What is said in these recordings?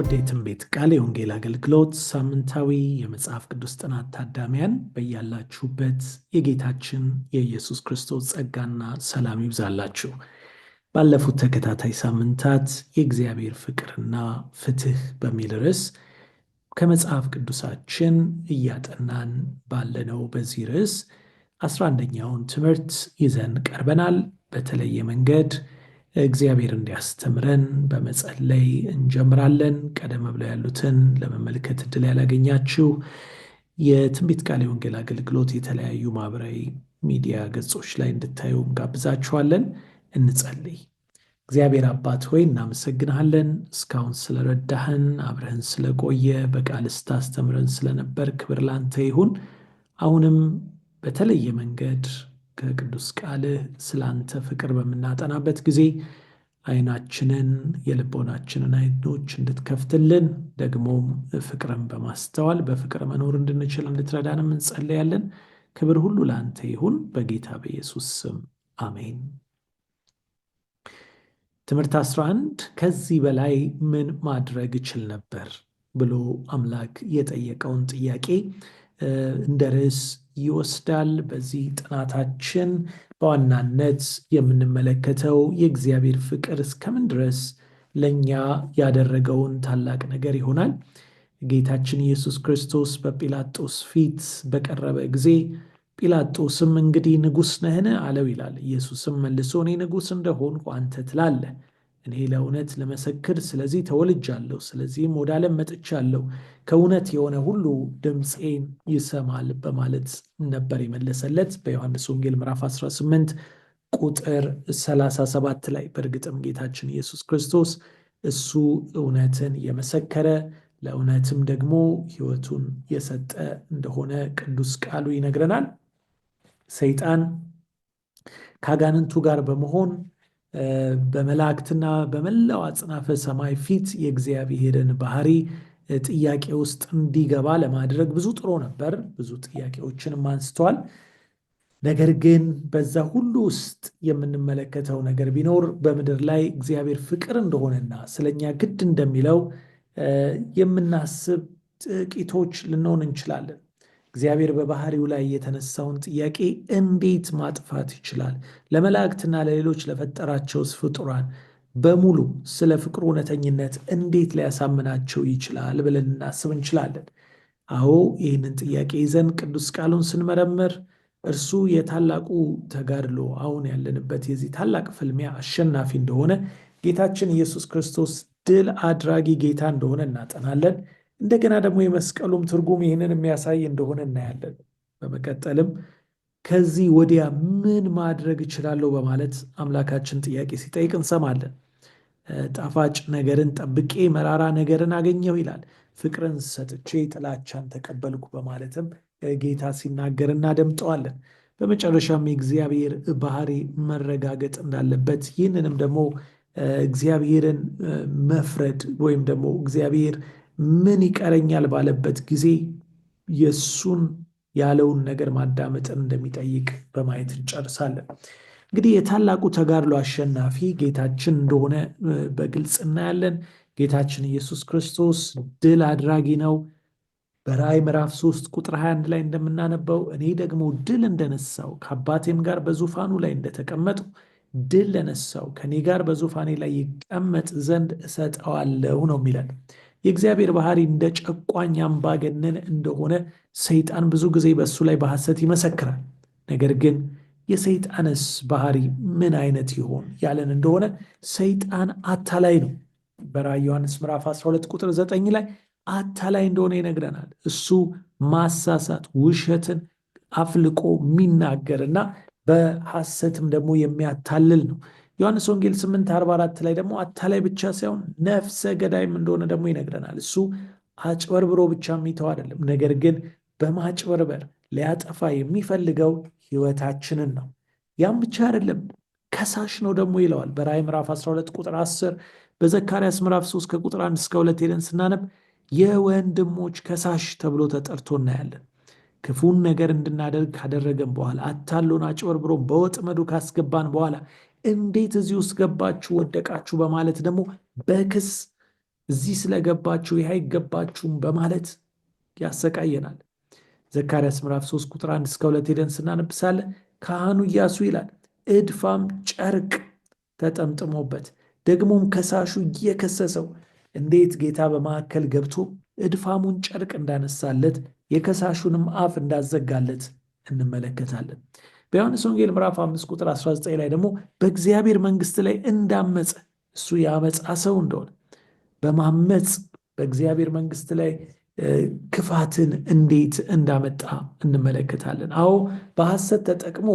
ውድ የትንቢት ቃል የወንጌል አገልግሎት ሳምንታዊ የመጽሐፍ ቅዱስ ጥናት ታዳሚያን በያላችሁበት የጌታችን የኢየሱስ ክርስቶስ ጸጋና ሰላም ይብዛላችሁ። ባለፉት ተከታታይ ሳምንታት የእግዚአብሔር ፍቅርና ፍትህ በሚል ርዕስ ከመጽሐፍ ቅዱሳችን እያጠናን ባለነው በዚህ ርዕስ 11ኛውን ትምህርት ይዘን ቀርበናል። በተለየ መንገድ እግዚአብሔር እንዲያስተምረን በመጸለይ እንጀምራለን። ቀደም ብለው ያሉትን ለመመልከት እድል ያላገኛችሁ የትንቢት ቃል የወንጌል አገልግሎት የተለያዩ ማህበራዊ ሚዲያ ገጾች ላይ እንድታዩ እንጋብዛችኋለን። እንጸልይ። እግዚአብሔር አባት ሆይ እናመሰግንሃለን። እስካሁን ስለረዳህን፣ አብረህን ስለቆየ፣ በቃል ስታስተምረን ስለነበር ክብር ላንተ ይሁን። አሁንም በተለየ መንገድ ከቅዱስ ቃልህ ስላንተ ፍቅር በምናጠናበት ጊዜ ዓይናችንን የልቦናችንን ዓይኖች እንድትከፍትልን ደግሞም ፍቅርን በማስተዋል በፍቅር መኖር እንድንችል እንድትረዳንም እንጸለያለን። ክብር ሁሉ ለአንተ ይሁን፣ በጌታ በኢየሱስ ስም አሜን። ትምህርት 11 ከዚህ በላይ ምን ማድረግ እችል ነበር ብሎ አምላክ የጠየቀውን ጥያቄ እንደ ርዕስ ይወስዳል። በዚህ ጥናታችን በዋናነት የምንመለከተው የእግዚአብሔር ፍቅር እስከምን ድረስ ለእኛ ያደረገውን ታላቅ ነገር ይሆናል። ጌታችን ኢየሱስ ክርስቶስ በጲላጦስ ፊት በቀረበ ጊዜ ጲላጦስም እንግዲህ ንጉሥ ነህን አለው ይላል። ኢየሱስም መልሶ እኔ ንጉሥ እንደሆንኩ አንተ ትላለህ። እኔ ለእውነት ልመሰክር ስለዚህ ተወልጃለሁ፣ ስለዚህም ወደ ዓለም መጥቻለሁ። ከእውነት የሆነ ሁሉ ድምፄን ይሰማል በማለት ነበር የመለሰለት በዮሐንስ ወንጌል ምዕራፍ 18 ቁጥር 37 ላይ። በእርግጥም ጌታችን ኢየሱስ ክርስቶስ እሱ እውነትን የመሰከረ ለእውነትም ደግሞ ሕይወቱን የሰጠ እንደሆነ ቅዱስ ቃሉ ይነግረናል። ሰይጣን ከአጋንንቱ ጋር በመሆን በመላእክትና በመላው አጽናፈ ሰማይ ፊት የእግዚአብሔርን ባህሪ ጥያቄ ውስጥ እንዲገባ ለማድረግ ብዙ ጥሮ ነበር። ብዙ ጥያቄዎችንም አንስተዋል። ነገር ግን በዛ ሁሉ ውስጥ የምንመለከተው ነገር ቢኖር በምድር ላይ እግዚአብሔር ፍቅር እንደሆነና ስለኛ ግድ እንደሚለው የምናስብ ጥቂቶች ልንሆን እንችላለን። እግዚአብሔር በባህሪው ላይ የተነሳውን ጥያቄ እንዴት ማጥፋት ይችላል? ለመላእክትና ለሌሎች ለፈጠራቸው ፍጡራን በሙሉ ስለ ፍቅሩ እውነተኝነት እንዴት ሊያሳምናቸው ይችላል ብለን እናስብ እንችላለን። አዎ፣ ይህንን ጥያቄ ይዘን ቅዱስ ቃሉን ስንመረምር እርሱ የታላቁ ተጋድሎ አሁን ያለንበት የዚህ ታላቅ ፍልሚያ አሸናፊ እንደሆነ፣ ጌታችን ኢየሱስ ክርስቶስ ድል አድራጊ ጌታ እንደሆነ እናጠናለን። እንደገና ደግሞ የመስቀሉም ትርጉም ይህንን የሚያሳይ እንደሆነ እናያለን። በመቀጠልም ከዚህ ወዲያ ምን ማድረግ እችላለሁ በማለት አምላካችን ጥያቄ ሲጠይቅ እንሰማለን። ጣፋጭ ነገርን ጠብቄ መራራ ነገርን አገኘሁ ይላል። ፍቅርን ሰጥቼ ጥላቻን ተቀበልኩ በማለትም ጌታ ሲናገር እናደምጠዋለን። በመጨረሻም የእግዚአብሔር ባህሪ መረጋገጥ እንዳለበት፣ ይህንንም ደግሞ እግዚአብሔርን መፍረድ ወይም ደግሞ እግዚአብሔር ምን ይቀረኛል ባለበት ጊዜ የእሱን ያለውን ነገር ማዳመጥን እንደሚጠይቅ በማየት እንጨርሳለን። እንግዲህ የታላቁ ተጋድሎ አሸናፊ ጌታችን እንደሆነ በግልጽ እናያለን። ጌታችን ኢየሱስ ክርስቶስ ድል አድራጊ ነው። በራእይ ምዕራፍ 3 ቁጥር 21 ላይ እንደምናነበው እኔ ደግሞ ድል እንደነሳው ከአባቴም ጋር በዙፋኑ ላይ እንደተቀመጡ ድል ለነሳው ከኔ ጋር በዙፋኔ ላይ ይቀመጥ ዘንድ እሰጠዋለሁ ነው የሚለን። የእግዚአብሔር ባህሪ እንደ ጨቋኝ አምባገነን እንደሆነ ሰይጣን ብዙ ጊዜ በእሱ ላይ በሐሰት ይመሰክራል። ነገር ግን የሰይጣንስ ባህሪ ምን አይነት ይሆን ያለን እንደሆነ ሰይጣን አታላይ ነው። በራዕየ ዮሐንስ ምዕራፍ 12 ቁጥር 9 ላይ አታላይ እንደሆነ ይነግረናል። እሱ ማሳሳት፣ ውሸትን አፍልቆ የሚናገርና በሐሰትም ደግሞ የሚያታልል ነው። ዮሐንስ ወንጌል 8:44 ላይ ደግሞ አታላይ ብቻ ሳይሆን ነፍሰ ገዳይም እንደሆነ ደግሞ ይነግረናል። እሱ አጭበርብሮ ብቻ የሚተው አይደለም፣ ነገር ግን በማጭበርበር ሊያጠፋ የሚፈልገው ሕይወታችንን ነው። ያም ብቻ አይደለም፣ ከሳሽ ነው ደግሞ ይለዋል። በራዕይ ምዕራፍ 12 ቁጥር 10፣ በዘካርያስ ምዕራፍ 3 ከቁጥር 1 እስከ 2 ሄደን ስናነብ የወንድሞች ከሳሽ ተብሎ ተጠርቶ እናያለን። ክፉን ነገር እንድናደርግ ካደረገን በኋላ አታሎን አጭበርብሮን በወጥመዱ ካስገባን በኋላ እንዴት እዚህ ውስጥ ገባችሁ ወደቃችሁ በማለት ደግሞ በክስ እዚህ ስለገባችሁ ይህ አይገባችሁም በማለት ያሰቃየናል። ዘካርያስ ምዕራፍ 3 ቁጥር 1 እስከ 2 ሄደን ስናነብሳለን ካህኑ ኢያሱ ይላል እድፋም ጨርቅ ተጠምጥሞበት ደግሞም ከሳሹ እየከሰሰው እንዴት ጌታ በመካከል ገብቶ እድፋሙን ጨርቅ እንዳነሳለት የከሳሹንም አፍ እንዳዘጋለት እንመለከታለን። በዮሐንስ ወንጌል ምዕራፍ 5 ቁጥር 19 ላይ ደግሞ በእግዚአብሔር መንግሥት ላይ እንዳመፀ እሱ የአመፃ ሰው እንደሆነ በማመፅ በእግዚአብሔር መንግሥት ላይ ክፋትን እንዴት እንዳመጣ እንመለከታለን። አዎ በሐሰት ተጠቅሞ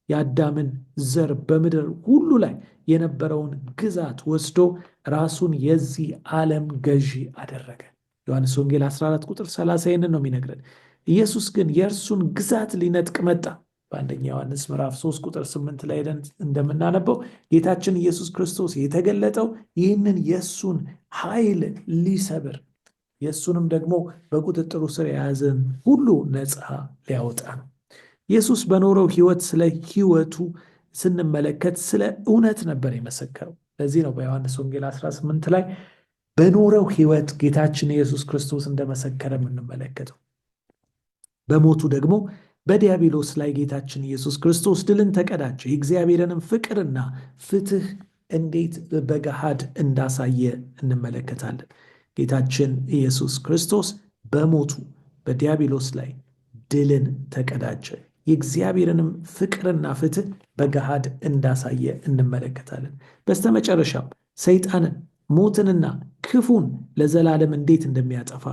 የአዳምን ዘር በምድር ሁሉ ላይ የነበረውን ግዛት ወስዶ ራሱን የዚህ ዓለም ገዢ አደረገ። ዮሐንስ ወንጌል 14 ቁጥር 30 ይህንን ነው የሚነግረን። ኢየሱስ ግን የእርሱን ግዛት ሊነጥቅ መጣ። በአንደኛ ዮሐንስ ምዕራፍ 3 ቁጥር 8 ላይ እንደምናነበው ጌታችን ኢየሱስ ክርስቶስ የተገለጠው ይህንን የእሱን ኃይል ሊሰብር የእሱንም ደግሞ በቁጥጥሩ ስር የያዘን ሁሉ ነፃ ሊያወጣ ነው። ኢየሱስ በኖረው ሕይወት ስለ ሕይወቱ ስንመለከት ስለ እውነት ነበር የመሰከረው። ለዚህ ነው በዮሐንስ ወንጌል 18 ላይ በኖረው ሕይወት ጌታችን ኢየሱስ ክርስቶስ እንደመሰከረ የምንመለከተው። በሞቱ ደግሞ በዲያብሎስ ላይ ጌታችን ኢየሱስ ክርስቶስ ድልን ተቀዳጀ። የእግዚአብሔርንም ፍቅርና ፍትህ እንዴት በገሃድ እንዳሳየ እንመለከታለን። ጌታችን ኢየሱስ ክርስቶስ በሞቱ በዲያብሎስ ላይ ድልን ተቀዳጀ። የእግዚአብሔርንም ፍቅርና ፍትህ በገሃድ እንዳሳየ እንመለከታለን። በስተመጨረሻም ሰይጣንን፣ ሞትንና ክፉን ለዘላለም እንዴት እንደሚያጠፋ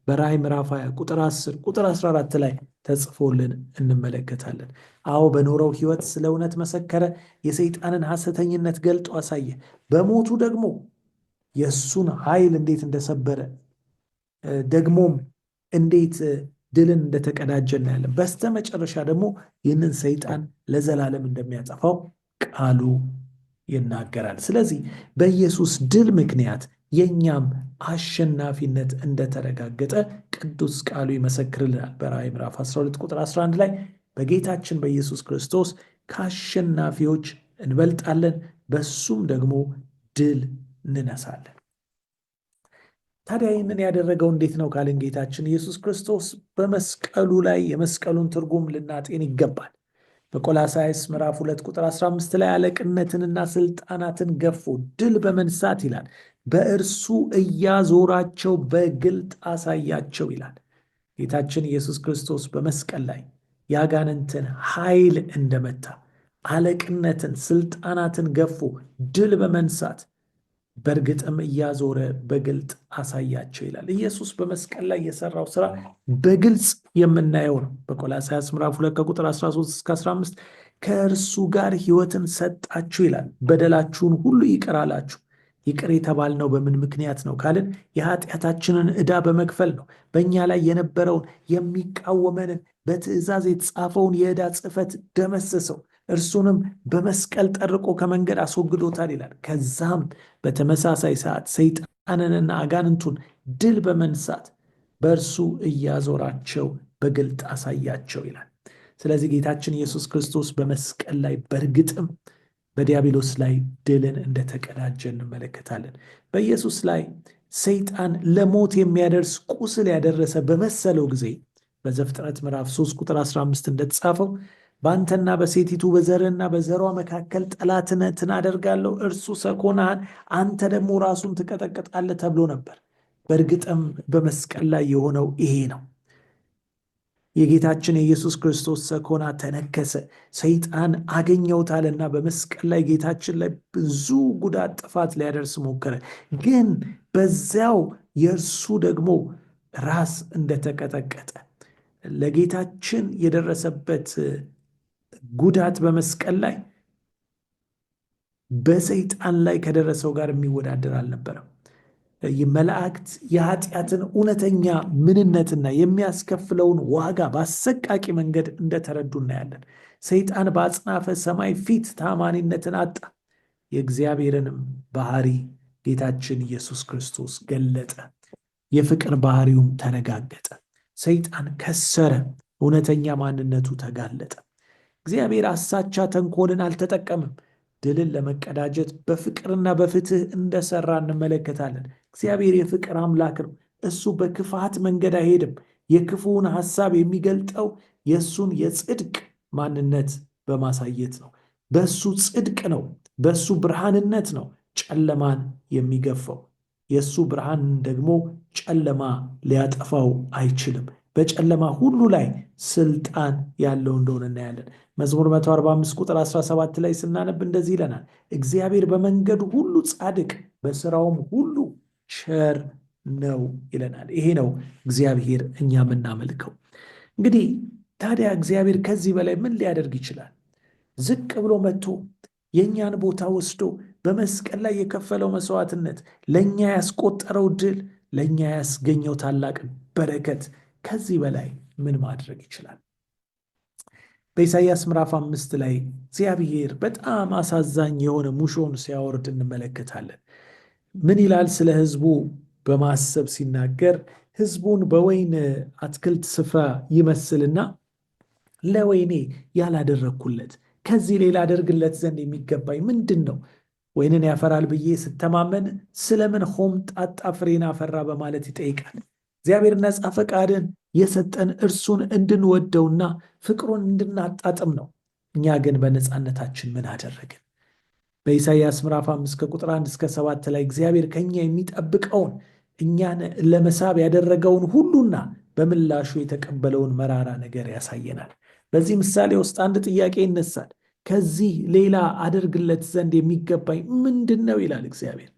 በራእይ ምዕራፍ 20 ቁጥር 10 ቁጥር 14 ላይ ተጽፎልን እንመለከታለን። አዎ በኖረው ሕይወት ስለ እውነት መሰከረ። የሰይጣንን ሐሰተኝነት ገልጦ አሳየ። በሞቱ ደግሞ የእሱን ኃይል እንዴት እንደሰበረ ደግሞም እንዴት ድልን እንደተቀዳጀ እናያለን። በስተመጨረሻ ደግሞ ይህንን ሰይጣን ለዘላለም እንደሚያጠፋው ቃሉ ይናገራል። ስለዚህ በኢየሱስ ድል ምክንያት የእኛም አሸናፊነት እንደተረጋገጠ ቅዱስ ቃሉ ይመሰክርልናል። በራእይ ምዕራፍ 12 ቁጥር 11 ላይ በጌታችን በኢየሱስ ክርስቶስ ከአሸናፊዎች እንበልጣለን፣ በሱም ደግሞ ድል እንነሳለን። ታዲያ ይህንን ያደረገው እንዴት ነው ካልን ጌታችን ኢየሱስ ክርስቶስ በመስቀሉ ላይ የመስቀሉን ትርጉም ልናጤን ይገባል። በቆላሳይስ ምዕራፍ 2 ቁጥር 15 ላይ አለቅነትንና ስልጣናትን ገፎ ድል በመንሳት ይላል በእርሱ እያዞራቸው በግልጥ አሳያቸው ይላል። ጌታችን ኢየሱስ ክርስቶስ በመስቀል ላይ ያጋንንትን ኃይል እንደመታ አለቅነትን፣ ስልጣናትን ገፎ ድል በመንሳት በእርግጥም እያዞረ በግልጥ አሳያቸው ይላል። ኢየሱስ በመስቀል ላይ የሰራው ስራ በግልጽ የምናየው ነው። በቆላስይስ ምዕራፍ 2 ከቁጥር 13 እስከ 15 ከእርሱ ጋር ሕይወትን ሰጣችሁ ይላል። በደላችሁን ሁሉ ይቅር አላችሁ። ይቅር የተባልነው በምን ምክንያት ነው ካልን የኃጢአታችንን ዕዳ በመክፈል ነው። በእኛ ላይ የነበረውን የሚቃወመንን በትእዛዝ የተጻፈውን የዕዳ ጽሕፈት ደመሰሰው፣ እርሱንም በመስቀል ጠርቆ ከመንገድ አስወግዶታል ይላል። ከዛም በተመሳሳይ ሰዓት ሰይጣንንና አጋንንቱን ድል በመንሳት በእርሱ እያዞራቸው በግልጥ አሳያቸው ይላል። ስለዚህ ጌታችን ኢየሱስ ክርስቶስ በመስቀል ላይ በእርግጥም በዲያብሎስ ላይ ድልን እንደተቀዳጀ እንመለከታለን። በኢየሱስ ላይ ሰይጣን ለሞት የሚያደርስ ቁስል ያደረሰ በመሰለው ጊዜ በዘፍጥረት ምዕራፍ 3 ቁጥር 15 እንደተጻፈው በአንተና በሴቲቱ በዘርህና በዘሯ መካከል ጠላትነትን አደርጋለሁ፣ እርሱ ሰኮናህን አንተ ደግሞ ራሱን ትቀጠቅጣለህ ተብሎ ነበር። በእርግጥም በመስቀል ላይ የሆነው ይሄ ነው። የጌታችን የኢየሱስ ክርስቶስ ሰኮና ተነከሰ። ሰይጣን አገኘውታልና በመስቀል ላይ ጌታችን ላይ ብዙ ጉዳት፣ ጥፋት ሊያደርስ ሞከረ። ግን በዚያው የእርሱ ደግሞ ራስ እንደተቀጠቀጠ ለጌታችን የደረሰበት ጉዳት በመስቀል ላይ በሰይጣን ላይ ከደረሰው ጋር የሚወዳደር አልነበረም። መላእክት የኃጢአትን እውነተኛ ምንነትና የሚያስከፍለውን ዋጋ በአሰቃቂ መንገድ እንደተረዱ እናያለን። ሰይጣን በአጽናፈ ሰማይ ፊት ታማኒነትን አጣ። የእግዚአብሔርንም ባህሪ ጌታችን ኢየሱስ ክርስቶስ ገለጠ። የፍቅር ባህሪውም ተረጋገጠ። ሰይጣን ከሰረ፣ እውነተኛ ማንነቱ ተጋለጠ። እግዚአብሔር አሳቻ ተንኮልን አልተጠቀምም። ድልን ለመቀዳጀት በፍቅርና በፍትህ እንደሰራ እንመለከታለን። እግዚአብሔር የፍቅር አምላክ ነው። እሱ በክፋት መንገድ አይሄድም። የክፉውን ሐሳብ የሚገልጠው የእሱን የጽድቅ ማንነት በማሳየት ነው። በእሱ ጽድቅ ነው፣ በእሱ ብርሃንነት ነው ጨለማን የሚገፋው። የእሱ ብርሃን ደግሞ ጨለማ ሊያጠፋው አይችልም። በጨለማ ሁሉ ላይ ስልጣን ያለው እንደሆነ እናያለን። መዝሙር 145 ቁጥር 17 ላይ ስናነብ እንደዚህ ይለናል፣ እግዚአብሔር በመንገዱ ሁሉ ጻድቅ፣ በስራውም ሁሉ ቸር ነው ይለናል። ይሄ ነው እግዚአብሔር እኛ የምናመልከው። እንግዲህ ታዲያ እግዚአብሔር ከዚህ በላይ ምን ሊያደርግ ይችላል? ዝቅ ብሎ መጥቶ የእኛን ቦታ ወስዶ በመስቀል ላይ የከፈለው መስዋዕትነት፣ ለእኛ ያስቆጠረው ድል፣ ለእኛ ያስገኘው ታላቅ በረከት፣ ከዚህ በላይ ምን ማድረግ ይችላል? በኢሳይያስ ምዕራፍ 5 ላይ እግዚአብሔር በጣም አሳዛኝ የሆነ ሙሾን ሲያወርድ እንመለከታለን። ምን ይላል? ስለ ሕዝቡ በማሰብ ሲናገር ሕዝቡን በወይን አትክልት ስፍራ ይመስልና ለወይኔ ያላደረግኩለት ከዚህ ሌላ አደርግለት ዘንድ የሚገባኝ ምንድን ነው? ወይንን ያፈራል ብዬ ስተማመን ስለምን ሆምጣጣ ፍሬን አፈራ በማለት ይጠይቃል። እግዚአብሔር ነፃ ፈቃድን የሰጠን እርሱን እንድንወደውና ፍቅሩን እንድናጣጥም ነው። እኛ ግን በነፃነታችን ምን አደረግን? በኢሳይያስ ምዕራፍ 5 ከቁጥር 1 እስከ 7 ላይ እግዚአብሔር ከኛ የሚጠብቀውን እኛን ለመሳብ ያደረገውን ሁሉና በምላሹ የተቀበለውን መራራ ነገር ያሳየናል። በዚህ ምሳሌ ውስጥ አንድ ጥያቄ ይነሳል። ከዚህ ሌላ አደርግለት ዘንድ የሚገባኝ ምንድን ነው ይላል እግዚአብሔር።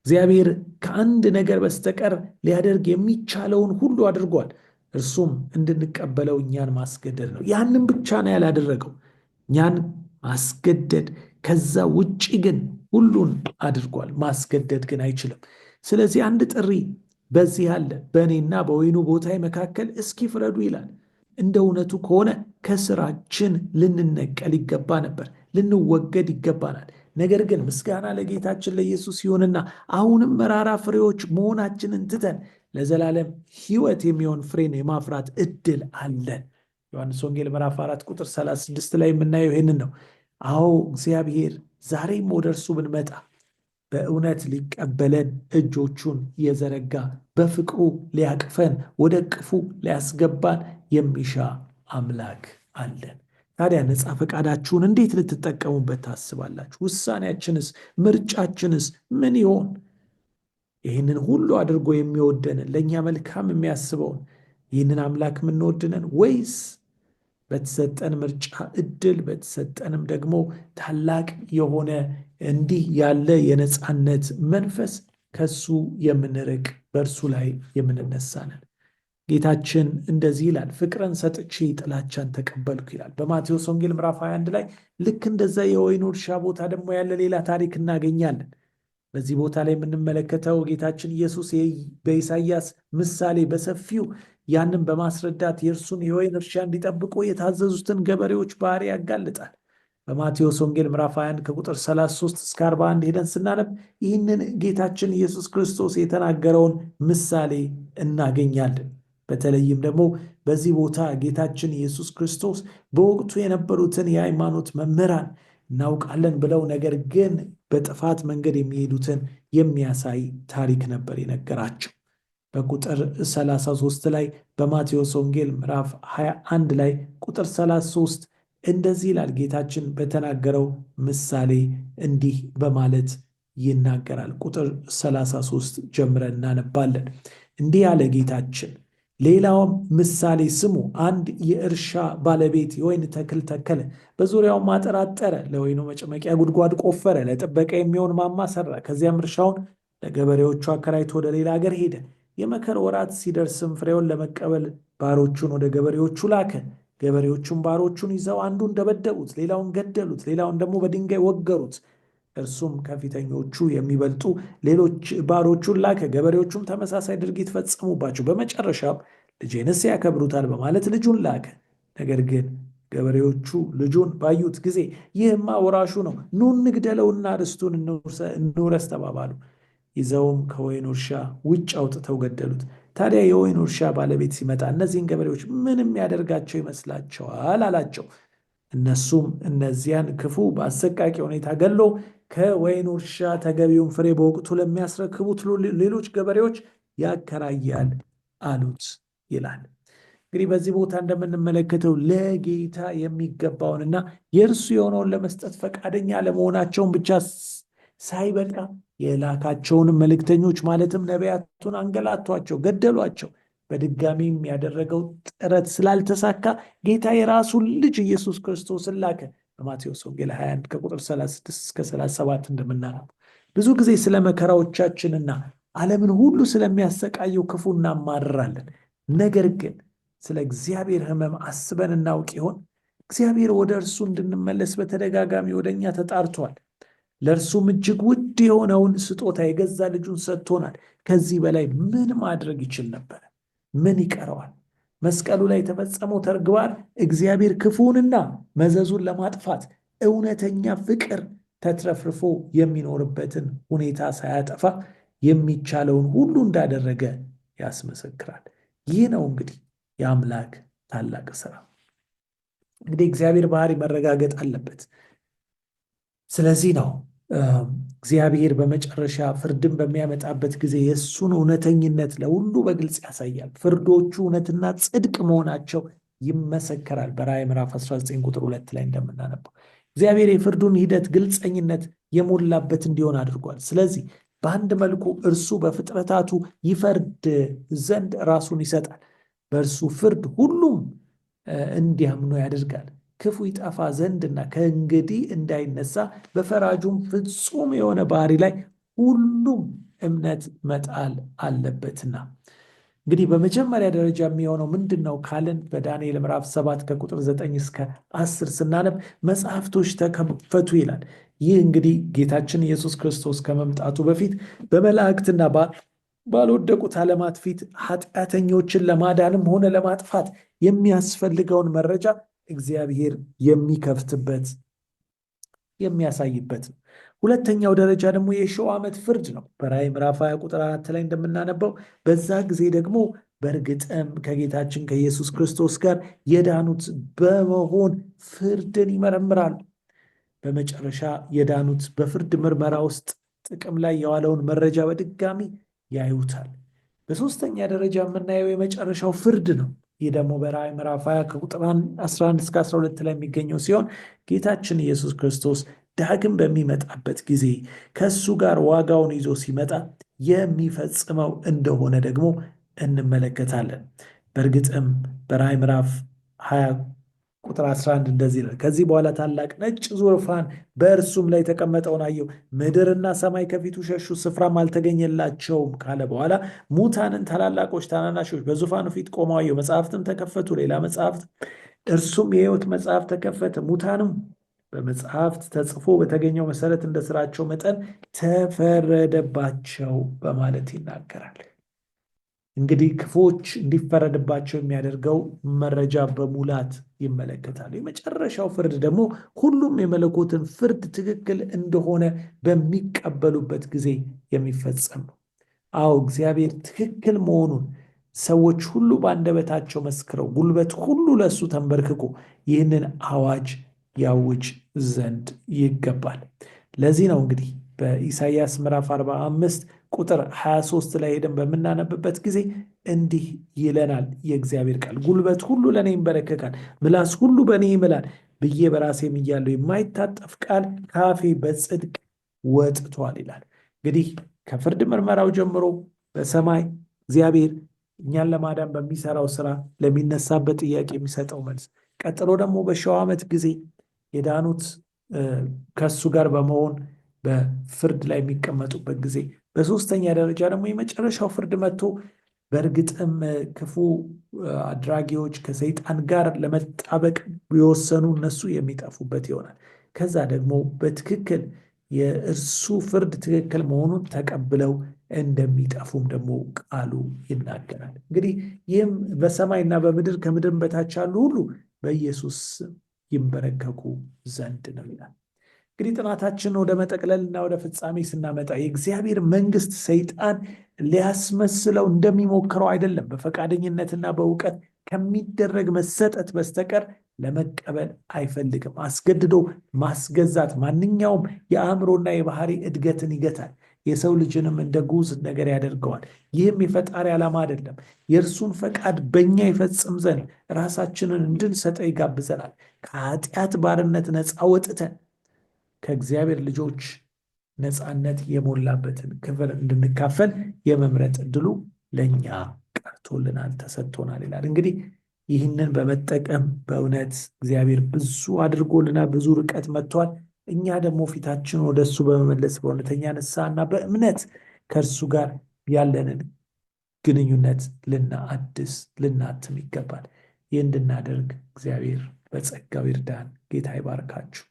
እግዚአብሔር ከአንድ ነገር በስተቀር ሊያደርግ የሚቻለውን ሁሉ አድርጓል። እርሱም እንድንቀበለው እኛን ማስገደድ ነው። ያንን ብቻ ነው ያላደረገው፣ እኛን ማስገደድ። ከዛ ውጪ ግን ሁሉን አድርጓል። ማስገደድ ግን አይችልም። ስለዚህ አንድ ጥሪ በዚህ አለ፣ በእኔና በወይኑ ቦታ መካከል እስኪ ፍረዱ ይላል። እንደ እውነቱ ከሆነ ከስራችን ልንነቀል ይገባ ነበር፣ ልንወገድ ይገባናል። ነገር ግን ምስጋና ለጌታችን ለኢየሱስ ይሁንና አሁንም መራራ ፍሬዎች መሆናችንን ትተን ለዘላለም ሕይወት የሚሆን ፍሬን የማፍራት እድል አለን። ዮሐንስ ወንጌል ምዕራፍ 4 ቁጥር 36 ላይ የምናየው ይህንን ነው። አዎ እግዚአብሔር ዛሬም ወደ እርሱ ብንመጣ በእውነት ሊቀበለን እጆቹን የዘረጋ በፍቅሩ ሊያቅፈን ወደ ቅፉ ሊያስገባን የሚሻ አምላክ አለን። ታዲያ ነፃ ፈቃዳችሁን እንዴት ልትጠቀሙበት ታስባላችሁ? ውሳኔያችንስ፣ ምርጫችንስ ምን ይሆን? ይህንን ሁሉ አድርጎ የሚወደንን ለእኛ መልካም የሚያስበውን ይህንን አምላክ የምንወድነን ወይስ በተሰጠን ምርጫ እድል በተሰጠንም ደግሞ ታላቅ የሆነ እንዲህ ያለ የነፃነት መንፈስ ከሱ የምንርቅ በእርሱ ላይ የምንነሳነን? ጌታችን እንደዚህ ይላል፣ ፍቅርን ሰጥቼ ጥላቻን ተቀበልኩ ይላል። በማቴዎስ ወንጌል ምዕራፍ 21 ላይ ልክ እንደዛ የወይኑ እርሻ ቦታ ደግሞ ያለ ሌላ ታሪክ እናገኛለን። በዚህ ቦታ ላይ የምንመለከተው ጌታችን ኢየሱስ በኢሳይያስ ምሳሌ በሰፊው ያንን በማስረዳት የእርሱን የወይን እርሻ እንዲጠብቁ የታዘዙትን ገበሬዎች ባህሪ ያጋልጣል። በማቴዎስ ወንጌል ምዕራፍ 21 ከቁጥር 33 እስከ 41 ሄደን ስናነብ ይህንን ጌታችን ኢየሱስ ክርስቶስ የተናገረውን ምሳሌ እናገኛለን። በተለይም ደግሞ በዚህ ቦታ ጌታችን ኢየሱስ ክርስቶስ በወቅቱ የነበሩትን የሃይማኖት መምህራን እናውቃለን ብለው ነገር ግን በጥፋት መንገድ የሚሄዱትን የሚያሳይ ታሪክ ነበር የነገራቸው። በቁጥር 33 ላይ በማቴዎስ ወንጌል ምዕራፍ 21 ላይ ቁጥር 33 እንደዚህ ይላል። ጌታችን በተናገረው ምሳሌ እንዲህ በማለት ይናገራል። ቁጥር 33 ጀምረን እናነባለን። እንዲህ ያለ ጌታችን ሌላውም ምሳሌ ስሙ። አንድ የእርሻ ባለቤት የወይን ተክል ተከለ፣ በዙሪያውም አጥር አጠረ፣ ለወይኑ መጭመቂያ ጉድጓድ ቆፈረ፣ ለጥበቃ የሚሆን ማማ ሰራ። ከዚያም እርሻውን ለገበሬዎቹ አከራይቶ ወደ ሌላ ሀገር ሄደ። የመከር ወራት ሲደርስም ፍሬውን ለመቀበል ባሮቹን ወደ ገበሬዎቹ ላከ። ገበሬዎቹም ባሮቹን ይዘው አንዱን ደበደቡት፣ ሌላውን ገደሉት፣ ሌላውን ደግሞ በድንጋይ ወገሩት። እርሱም ከፊተኞቹ የሚበልጡ ሌሎች ባሮቹን ላከ። ገበሬዎቹም ተመሳሳይ ድርጊት ፈጸሙባቸው። በመጨረሻም ልጄንስ ያከብሩታል በማለት ልጁን ላከ። ነገር ግን ገበሬዎቹ ልጁን ባዩት ጊዜ ይህማ ወራሹ ነው፣ ኑ እንግደለውና ርስቱን እንውረስ ተባባሉ። ይዘውም ከወይኑ እርሻ ውጭ አውጥተው ገደሉት። ታዲያ የወይኑ እርሻ ባለቤት ሲመጣ እነዚህን ገበሬዎች ምንም ያደርጋቸው ይመስላቸዋል አላቸው። እነሱም እነዚያን ክፉ በአሰቃቂ ሁኔታ ገሎ ከወይኑ እርሻ ተገቢውን ፍሬ በወቅቱ ለሚያስረክቡት ሌሎች ገበሬዎች ያከራያል አሉት ይላል። እንግዲህ በዚህ ቦታ እንደምንመለከተው ለጌታ የሚገባውንና የእርሱ የሆነውን ለመስጠት ፈቃደኛ ለመሆናቸውን ብቻ ሳይበቃ የላካቸውንም መልእክተኞች ማለትም ነቢያቱን አንገላቷቸው፣ ገደሏቸው። በድጋሚም ያደረገው ጥረት ስላልተሳካ ጌታ የራሱን ልጅ ኢየሱስ ክርስቶስን ላከ። በማቴዎስ ወንጌል 21 ከቁጥር 36 እስከ 37 እንደምናነበው ብዙ ጊዜ ስለ መከራዎቻችንና ዓለምን ሁሉ ስለሚያሰቃየው ክፉ እናማርራለን። ነገር ግን ስለ እግዚአብሔር ሕመም አስበን እናውቅ ይሆን? እግዚአብሔር ወደ እርሱ እንድንመለስ በተደጋጋሚ ወደ እኛ ተጣርቷል። ለእርሱም እጅግ ውድ የሆነውን ስጦታ የገዛ ልጁን ሰጥቶናል። ከዚህ በላይ ምን ማድረግ ይችል ነበር? ምን ይቀረዋል? መስቀሉ ላይ የተፈጸመው ተግባር እግዚአብሔር ክፉንና መዘዙን ለማጥፋት እውነተኛ ፍቅር ተትረፍርፎ የሚኖርበትን ሁኔታ ሳያጠፋ የሚቻለውን ሁሉ እንዳደረገ ያስመሰክራል። ይህ ነው እንግዲህ የአምላክ ታላቅ ስራ። እንግዲህ እግዚአብሔር ባህሪ መረጋገጥ አለበት። ስለዚህ ነው እግዚአብሔር በመጨረሻ ፍርድን በሚያመጣበት ጊዜ የእሱን እውነተኝነት ለሁሉ በግልጽ ያሳያል። ፍርዶቹ እውነትና ጽድቅ መሆናቸው ይመሰከራል። በራእይ ምዕራፍ 19 ቁጥር 2 ላይ እንደምናነበው እግዚአብሔር የፍርዱን ሂደት ግልጸኝነት የሞላበት እንዲሆን አድርጓል። ስለዚህ በአንድ መልኩ እርሱ በፍጥረታቱ ይፈርድ ዘንድ ራሱን ይሰጣል። በእርሱ ፍርድ ሁሉም እንዲያምኑ ያደርጋል። ክፉ ይጠፋ ዘንድና ከእንግዲህ እንዳይነሳ በፈራጁም ፍጹም የሆነ ባህሪ ላይ ሁሉም እምነት መጣል አለበትና። እንግዲህ በመጀመሪያ ደረጃ የሚሆነው ምንድን ነው ካልን በዳንኤል ምዕራፍ 7 ከቁጥር 9 እስከ 10 ስናነብ መጽሐፍቶች ተከፈቱ ይላል። ይህ እንግዲህ ጌታችን ኢየሱስ ክርስቶስ ከመምጣቱ በፊት በመላእክትና ባልወደቁት ዓለማት ፊት ኃጢአተኞችን ለማዳንም ሆነ ለማጥፋት የሚያስፈልገውን መረጃ እግዚአብሔር የሚከፍትበት የሚያሳይበት ነው። ሁለተኛው ደረጃ ደግሞ የሺው ዓመት ፍርድ ነው። በራእይ ምዕራፍ 20 ቁጥር 4 ላይ እንደምናነበው በዛ ጊዜ ደግሞ በእርግጥም ከጌታችን ከኢየሱስ ክርስቶስ ጋር የዳኑት በመሆን ፍርድን ይመረምራሉ። በመጨረሻ የዳኑት በፍርድ ምርመራ ውስጥ ጥቅም ላይ የዋለውን መረጃ በድጋሚ ያዩታል። በሦስተኛ ደረጃ የምናየው የመጨረሻው ፍርድ ነው። ይህ ደግሞ በራእይ ምዕራፍ 20 ከቁጥር 11 እስከ 12 ላይ የሚገኘው ሲሆን ጌታችን ኢየሱስ ክርስቶስ ዳግም በሚመጣበት ጊዜ ከእሱ ጋር ዋጋውን ይዞ ሲመጣ የሚፈጽመው እንደሆነ ደግሞ እንመለከታለን። በእርግጥም በራእይ ምዕራፍ 20 ቁጥር 11 እንደዚህ ይላል፣ ከዚህ በኋላ ታላቅ ነጭ ዙፋን በእርሱም ላይ የተቀመጠውን አየሁ። ምድርና ሰማይ ከፊቱ ሸሹ፣ ስፍራም አልተገኘላቸውም ካለ በኋላ ሙታንን፣ ታላላቆች፣ ታናናሾች በዙፋኑ ፊት ቆመው አየሁ። መጽሐፍትም ተከፈቱ፣ ሌላ መጽሐፍት እርሱም የሕይወት መጽሐፍ ተከፈተ። ሙታንም በመጽሐፍት ተጽፎ በተገኘው መሰረት እንደ ስራቸው መጠን ተፈረደባቸው በማለት ይናገራል። እንግዲህ ክፎች እንዲፈረድባቸው የሚያደርገው መረጃ በሙላት ይመለከታሉ። የመጨረሻው ፍርድ ደግሞ ሁሉም የመለኮትን ፍርድ ትክክል እንደሆነ በሚቀበሉበት ጊዜ የሚፈጸም ነው። አዎ እግዚአብሔር ትክክል መሆኑን ሰዎች ሁሉ በአንደበታቸው መስክረው ጉልበት ሁሉ ለእሱ ተንበርክኮ ይህንን አዋጅ ያውጅ ዘንድ ይገባል። ለዚህ ነው እንግዲህ በኢሳይያስ ምዕራፍ 45 ቁጥር 23 ላይ ሄደን በምናነብበት ጊዜ እንዲህ ይለናል የእግዚአብሔር ቃል፣ ጉልበት ሁሉ ለእኔ ይንበረከካል፣ ምላስ ሁሉ በእኔ ይምላል ብዬ በራሴ ምያለሁ፣ የማይታጠፍ ቃል ካፌ በጽድቅ ወጥቷል ይላል። እንግዲህ ከፍርድ ምርመራው ጀምሮ በሰማይ እግዚአብሔር እኛን ለማዳን በሚሰራው ስራ ለሚነሳበት ጥያቄ የሚሰጠው መልስ፣ ቀጥሎ ደግሞ በሺው ዓመት ጊዜ የዳኑት ከሱ ጋር በመሆን በፍርድ ላይ የሚቀመጡበት ጊዜ፣ በሶስተኛ ደረጃ ደግሞ የመጨረሻው ፍርድ መጥቶ በእርግጥም ክፉ አድራጊዎች ከሰይጣን ጋር ለመጣበቅ የወሰኑ እነሱ የሚጠፉበት ይሆናል። ከዛ ደግሞ በትክክል የእርሱ ፍርድ ትክክል መሆኑን ተቀብለው እንደሚጠፉም ደግሞ ቃሉ ይናገራል። እንግዲህ ይህም በሰማይና በምድር ከምድር በታች ያሉ ሁሉ በኢየሱስ ይንበረከኩ ዘንድ ነው ይላል። እንግዲህ ጥናታችን ወደ መጠቅለልና ወደ ፍጻሜ ስናመጣ የእግዚአብሔር መንግስት ሰይጣን ሊያስመስለው እንደሚሞክረው አይደለም። በፈቃደኝነትና በእውቀት ከሚደረግ መሰጠት በስተቀር ለመቀበል አይፈልግም። አስገድዶ ማስገዛት ማንኛውም የአእምሮና የባህሪ እድገትን ይገታል። የሰው ልጅንም እንደ ጉዝ ነገር ያደርገዋል። ይህም የፈጣሪ ዓላማ አይደለም። የእርሱን ፈቃድ በእኛ ይፈጽም ዘንድ ራሳችንን እንድንሰጠው ይጋብዘናል። ከኃጢአት ባርነት ነፃ ወጥተን ከእግዚአብሔር ልጆች ነፃነት የሞላበትን ክብር እንድንካፈል የመምረጥ እድሉ ለእኛ ቀርቶልናል፣ ተሰጥቶናል ይላል። እንግዲህ ይህንን በመጠቀም በእውነት እግዚአብሔር ብዙ አድርጎልናል፣ ብዙ ርቀት መጥቷል። እኛ ደግሞ ፊታችን ወደ እሱ በመመለስ በእውነተኛ ንስሐና በእምነት ከእርሱ ጋር ያለንን ግንኙነት ልናአድስ ልናትም ይገባል። ይህ እንድናደርግ እግዚአብሔር በጸጋው ይርዳን። ጌታ ይባርካችሁ።